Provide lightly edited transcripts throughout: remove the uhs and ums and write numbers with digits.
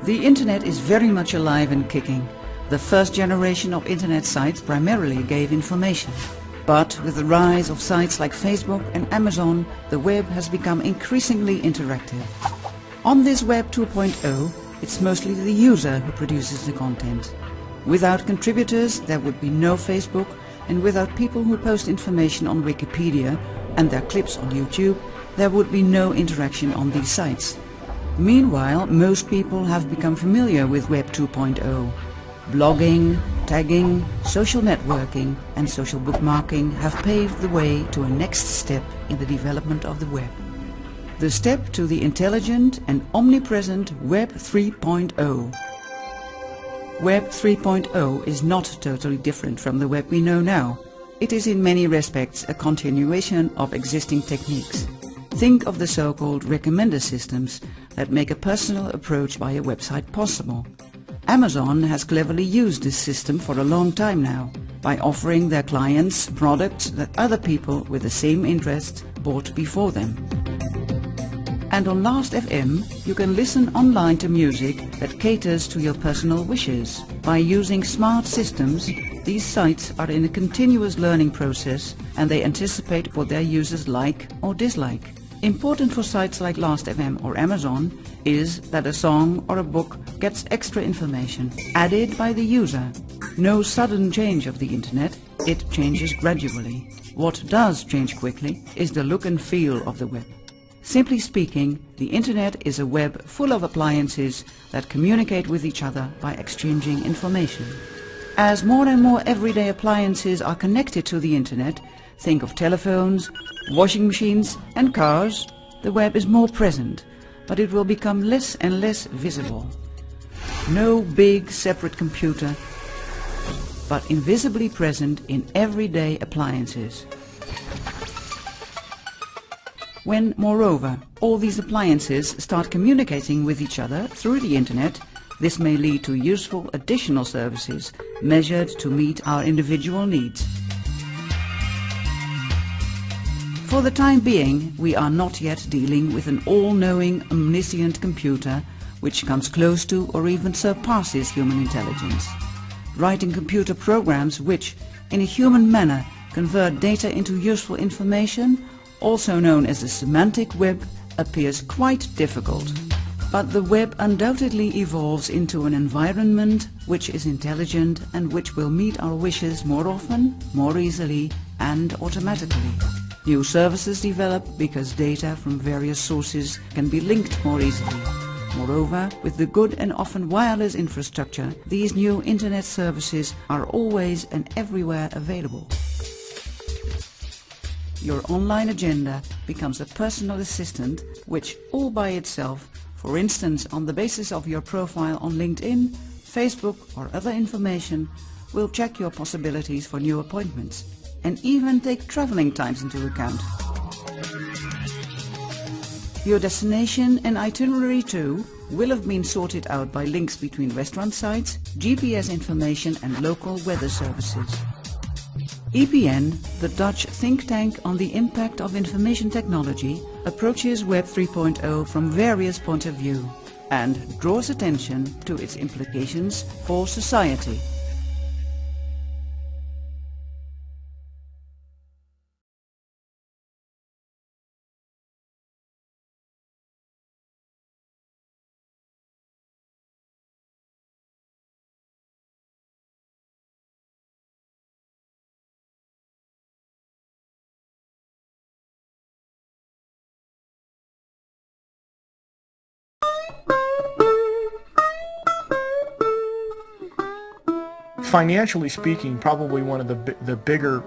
The internet is very much alive and kicking. The first generation of internet sites primarily gave information. But with the rise of sites like Facebook and Amazon, the web has become increasingly interactive. On this Web 2.0, it's mostly the user who produces the content. Without contributors, there would be no Facebook, and without people who post information on Wikipedia and their clips on YouTube, there would be no interaction on these sites. Meanwhile, most people have become familiar with Web 2.0. Blogging, tagging, social networking and social bookmarking have paved the way to a next step in the development of the web. The step to the intelligent and omnipresent Web 3.0. Web 3.0 is not totally different from the web we know now. It is in many respects a continuation of existing techniques. Think of the so-called recommender systems that make a personal approach by a website possible. Amazon has cleverly used this system for a long time now, by offering their clients products that other people with the same interests bought before them. And on Last.fm you can listen online to music that caters to your personal wishes. By using smart systems, these sites are in a continuous learning process and they anticipate what their users like or dislike. Important for sites like Last.fm or Amazon is that a song or a book gets extra information added by the user. No sudden change of the internet, it changes gradually. What does change quickly is the look and feel of the web. Simply speaking, the internet is a web full of appliances that communicate with each other by exchanging information. As more and more everyday appliances are connected to the internet, think of telephones, washing machines and cars, the web is more present, but it will become less and less visible. No big separate computer, but invisibly present in everyday appliances. When, moreover, all these appliances start communicating with each other through the internet, this may lead to useful additional services measured to meet our individual needs. For the time being, we are not yet dealing with an all-knowing, omniscient computer which comes close to or even surpasses human intelligence. Writing computer programs which, in a human manner, convert data into useful information, also known as the semantic web, appears quite difficult. But the web undoubtedly evolves into an environment which is intelligent and which will meet our wishes more often, more easily and automatically. New services develop because data from various sources can be linked more easily. Moreover, with the good and often wireless infrastructure, these new internet services are always and everywhere available. Your online agenda becomes a personal assistant which, all by itself, for instance on the basis of your profile on LinkedIn, Facebook or other information, will check your possibilities for new appointments and even take traveling times into account. Your destination and itinerary too will have been sorted out by links between restaurant sites, GPS information and local weather services. EPN, the Dutch think tank on the impact of information technology, approaches Web 3.0 from various points of view and draws attention to its implications for society. Financially speaking, probably one of the bigger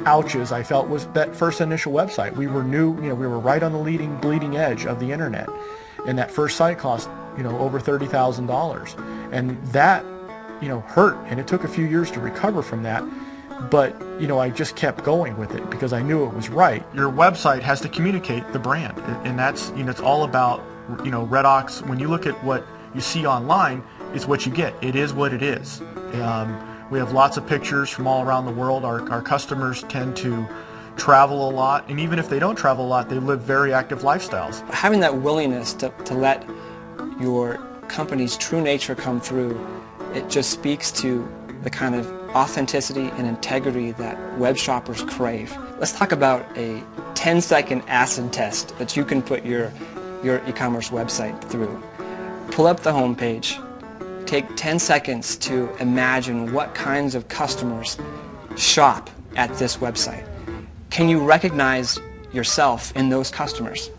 ouches I felt was that first initial website. We were new, we were right on the bleeding edge of the internet, and that first site cost, over $30,000, and that, hurt, and it took a few years to recover from that. But I just kept going with it because I knew it was right. Your website has to communicate the brand, and that's it's all about Redox. When you look at what you see online, it's what you get. It is what it is. We have lots of pictures from all around the world. Our customers tend to travel a lot, and even if they don't travel a lot, they live very active lifestyles. Having that willingness to let your company's true nature come through, it just speaks to the kind of authenticity and integrity that web shoppers crave. Let's talk about a 10-second acid test that you can put your e-commerce website through. Pull up the home page. Take 10 seconds to imagine what kinds of customers shop at this website. Can you recognize yourself in those customers?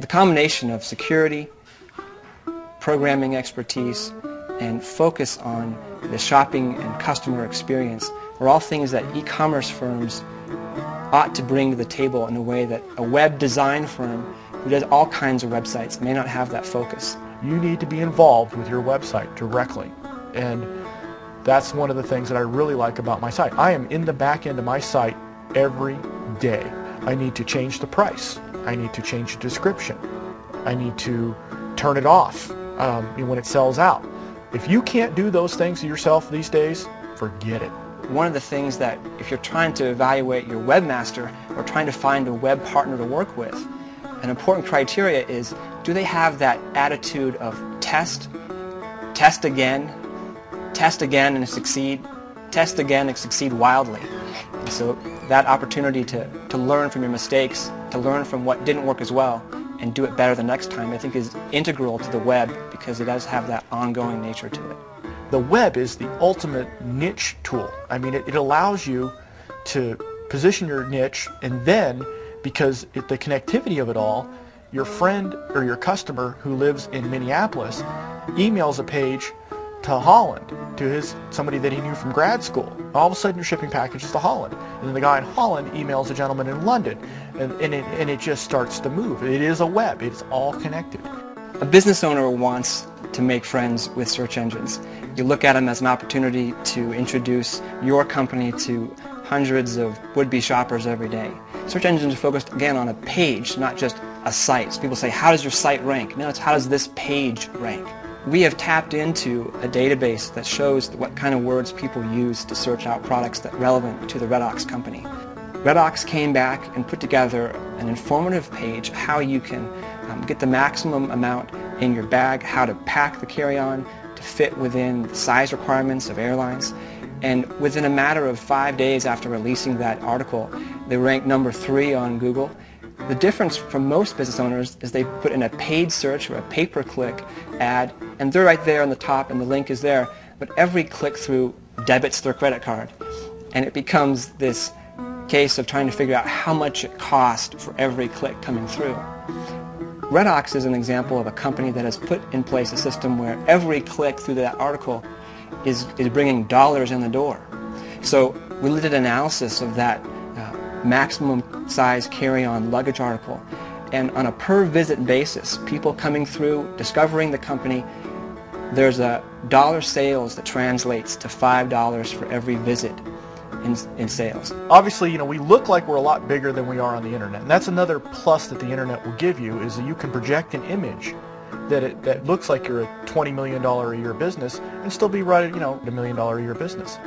The combination of security, programming expertise, and focus on the shopping and customer experience are all things that e-commerce firms ought to bring to the table in a way that a web design firm who does all kinds of websites may not have that focus. You need to be involved with your website directly, and that's one of the things that I really like about my site. I am in the back end of my site every day. I need to change the price. I need to change the description. I need to turn it off when it sells out. If you can't do those things yourself these days, forget it. One of the things that if you're trying to evaluate your webmaster or trying to find a web partner to work with, an important criteria is, do they have that attitude of test again and succeed, test again and succeed wildly. And so that opportunity to learn from your mistakes, to learn from what didn't work as well, and do it better the next time, I think is integral to the web because it does have that ongoing nature to it. The web is the ultimate niche tool. I mean, it allows you to position your niche, and then, because the connectivity of it all, your friend or your customer who lives in Minneapolis emails a page to Holland, to somebody that he knew from grad school. All of a sudden your shipping package is to Holland. And then the guy in Holland emails a gentleman in London, and it just starts to move. It is a web. It's all connected. A business owner wants to make friends with search engines. You look at them as an opportunity to introduce your company to hundreds of would-be shoppers every day. Search engines are focused, again, on a page, not just a site. So people say, how does your site rank? No, it's how does this page rank? We have tapped into a database that shows what kind of words people use to search out products that are relevant to the Redox company. Redox came back and put together an informative page how you can get the maximum amount in your bag, how to pack the carry-on to fit within the size requirements of airlines. And within a matter of 5 days after releasing that article, they ranked number 3 on Google. The difference from most business owners is they put in a paid search or a pay-per-click ad, and they're right there on the top and the link is there, but every click-through debits their credit card. And it becomes this case of trying to figure out how much it costs for every click coming through. Redox is an example of a company that has put in place a system where every click through that article is bringing dollars in the door. So we did an analysis of that maximum size carry-on luggage article, and on a per visit basis, people coming through, discovering the company, there's a dollar sales that translates to $5 for every visit in sales. Obviously, we look like we're a lot bigger than we are on the internet, and that's another plus that the internet will give you, is that you can project an image that looks like you're a $20 million a year business and still be right at, a $1 million a year business.